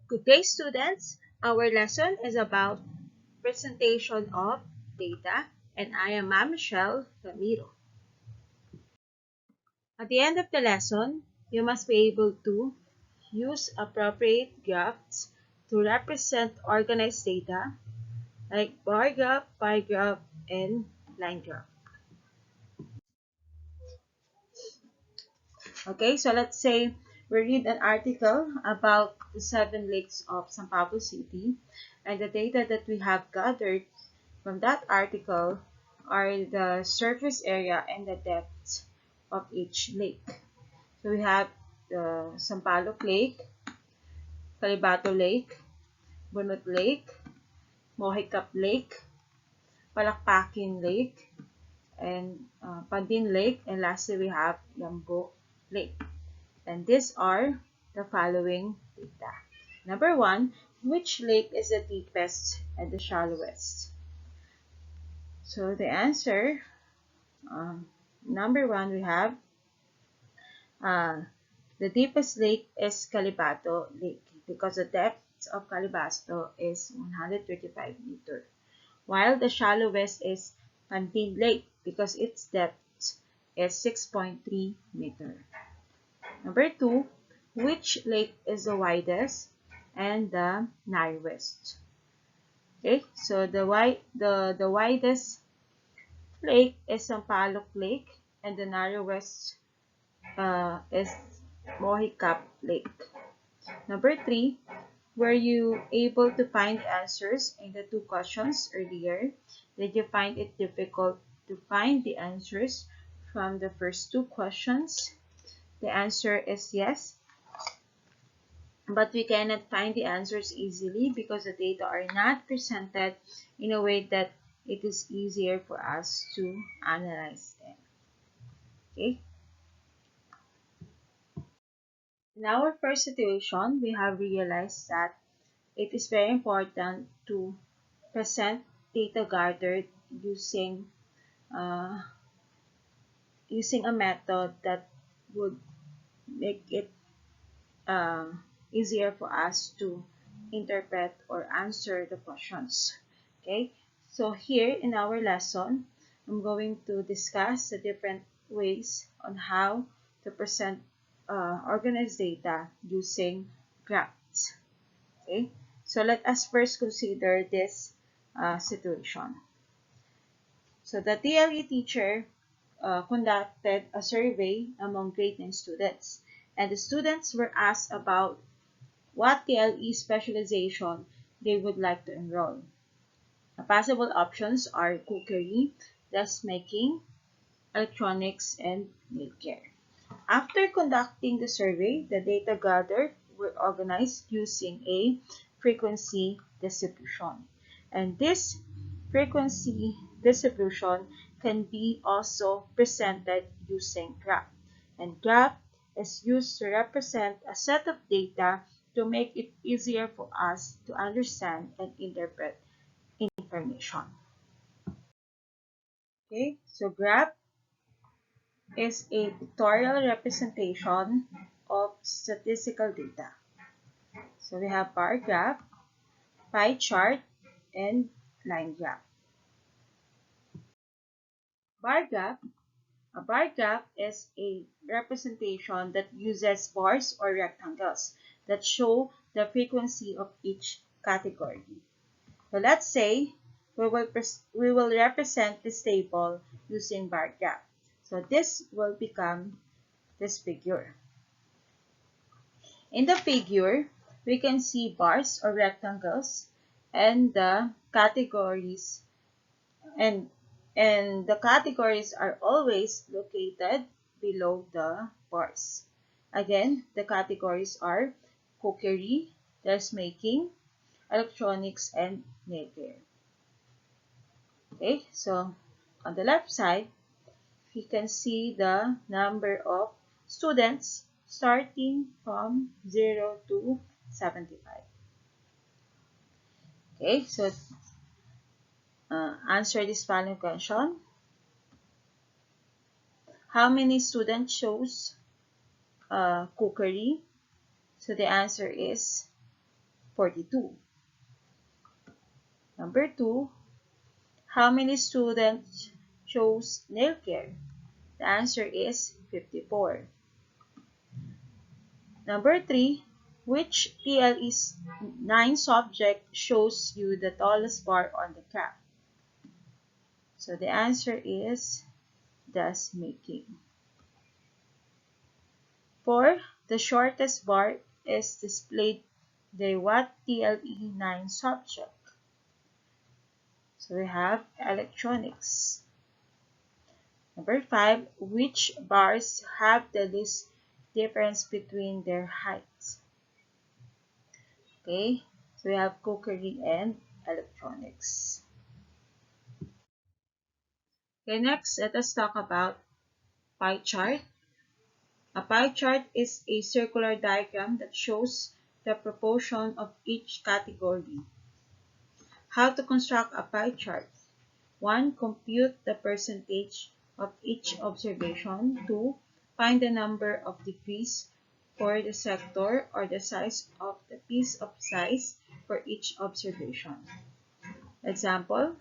Good day, students. Our lesson is about presentation of data, and I am Ma'am Michelle Ramiro. At the end of the lesson, you must be able to use appropriate graphs to represent organized data like bar graph, pie graph, and line graph. Okay, so let's say we read an article about the 7 lakes of San Pablo City, and the data that we have gathered from that article are the surface area and the depths of each lake. So we have the Sampaloc Lake, Calibato Lake, Bunot Lake, Mohicap Lake, Palakpakin Lake, and Pandin Lake, and lastly we have Yambo Lake. And these are the following data. Number 1, which lake is the deepest and the shallowest? So the answer, number 1, we have uh, the deepest lake is Calibato Lake because the depth of Calibato is 135 meters, while the shallowest is Pantin Lake because its depth is 6.3 meters. Number 2, which lake is the widest and the narrowest? Okay, so the widest lake is Sampaloc Lake, and the narrowest is Mohicap Lake. Number 3, were you able to find the answers in the 2 questions earlier? Did you find it difficult to find the answers from the first 2 questions? The answer is yes, but we cannot find the answers easily because the data are not presented in a way that it is easier for us to analyze them. Okay. In our first situation, we have realized that it is very important to present data gathered using uh, using a method that would make it uh, easier for us to interpret or answer the questions. Okay, so here in our lesson, I'm going to discuss the different ways on how to present organized data using graphs. Okay, so let us first consider this situation. So the TLE teacher conducted a survey among grade 9 students, and the students were asked about what TLE specialization they would like to enroll. The possible options are cookery, dressmaking, electronics, and nail care. After conducting the survey, the data gathered were organized using a frequency distribution. And this frequency distribution can be also presented using graph. And graph is used to represent a set of data to make it easier for us to understand and interpret information. Okay, so graph is a pictorial representation of statistical data. So we have bar graph, pie chart, and line graph. Bar graph, a bar graph is a representation that uses bars or rectangles that show the frequency of each category. So let's say we will represent this table using bar graph. So this will become this figure. In the figure, we can see bars or rectangles and the categories and the categories are always located below the bars. Again, the categories are cookery, dressmaking, electronics, and nail care. Okay, so on the left side, you can see the number of students starting from 0 to 75. Okay, so answer this following question. How many students chose cookery? So the answer is 42. Number 2, how many students chose nail care? The answer is 54. Number 3, which TLE 9 subject shows you the tallest bar on the graph? So the answer is dust making. 4, the shortest bar is displayed by what TLE 9 subject? So we have electronics. Number 5, which bars have the least difference between their heights? Okay, so we have cookery and electronics. Okay, next, let us talk about pie chart. A pie chart is a circular diagram that shows the proportion of each category. How to construct a pie chart? 1. Compute the percentage of each observation. 2. Find the number of degrees for the sector or the size of the piece of size for each observation. Example,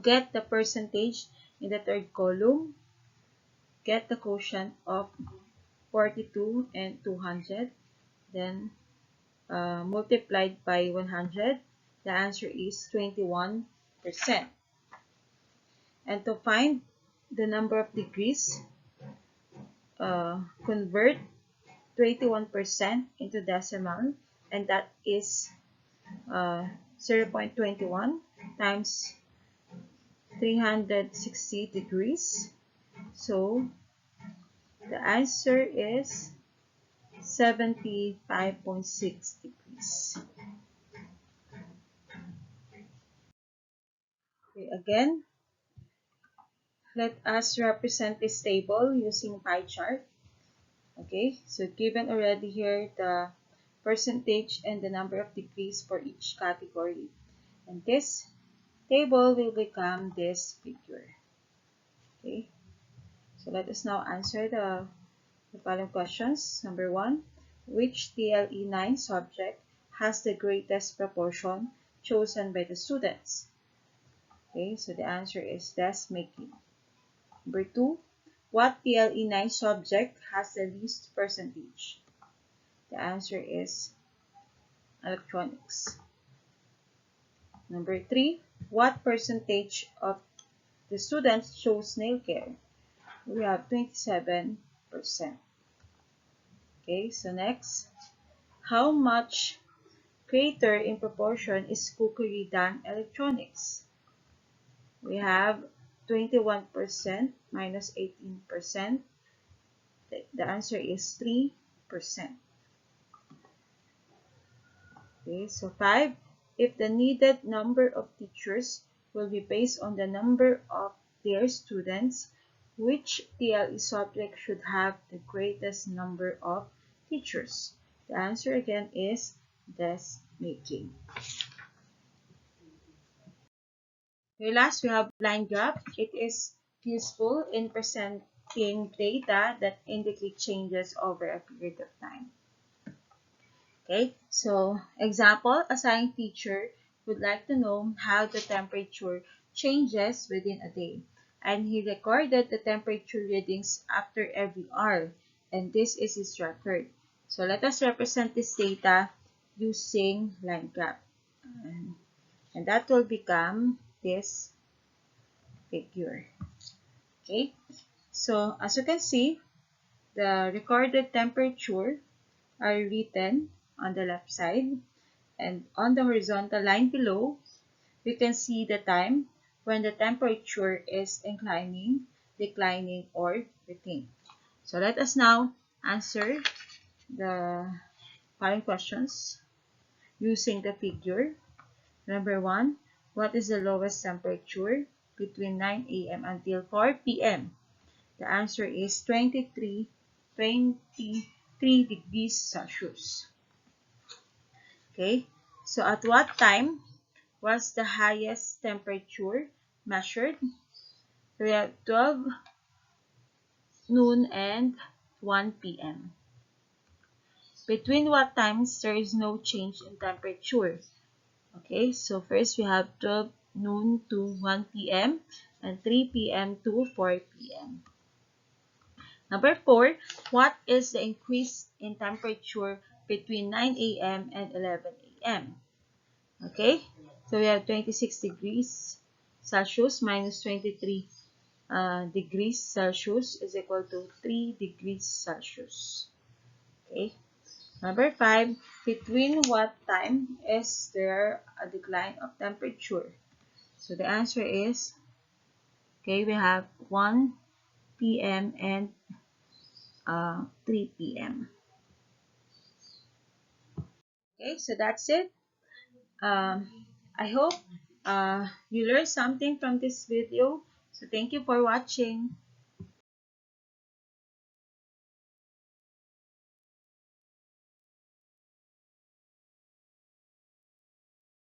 get the percentage in the third column. Get the quotient of 42 and 200. Then multiplied by 100. The answer is 21%. And to find the number of degrees, convert 21% into decimal, and that is 0.21 times 360 degrees. So the answer is 75.6 degrees. Okay, again, let us represent this table using pie chart. Okay, so given already here the percentage and the number of degrees for each category. And this table will become this figure. Okay, so let us now answer the following questions. Number 1, which TLE 9 subject has the greatest proportion chosen by the students? Okay, so the answer is desk making. Number 2, what TLE 9 subject has the least percentage? The answer is electronics. Number 3, what percentage of the students chose nail care? We have 27%. Okay, so next, how much greater in proportion is cookery than electronics? We have 21% minus 18%. The answer is 3%. Okay, so 5, if the needed number of teachers will be based on the number of their students, which TLE subject should have the greatest number of teachers? The answer again is desk making. Okay, last we have line graph. It is useful in presenting data that indicate changes over a period of time. Okay, so example, a science teacher would like to know how the temperature changes within a day. And he recorded the temperature readings after every hour. And this is his record. So let us represent this data using line graph. And that will become this figure. Okay, so as you can see, the recorded temperature are written on the left side, and on the horizontal line below, we can see the time when the temperature is inclining, declining, or retained. So let us now answer the following questions using the figure. Number 1, what is the lowest temperature between 9 a.m. until 4 p.m.? The answer is 23 degrees Celsius. Okay, so at what time was the highest temperature measured? We have 12 noon and 1 p.m. between what times there is no change in temperature. Okay, so first we have 12 noon to 1 p.m. and 3 p.m. to 4 p.m. Number 4, what is the increase in temperature between 9 a.m. and 11 a.m.? Okay, so we have 26 degrees Celsius minus 23 degrees Celsius is equal to 3 degrees Celsius. Okay, number 5, between what time is there a decline of temperature? So the answer is, okay, we have 1 p.m. and 3 p.m. Okay, so that's it. I hope you learned something from this video. So thank you for watching.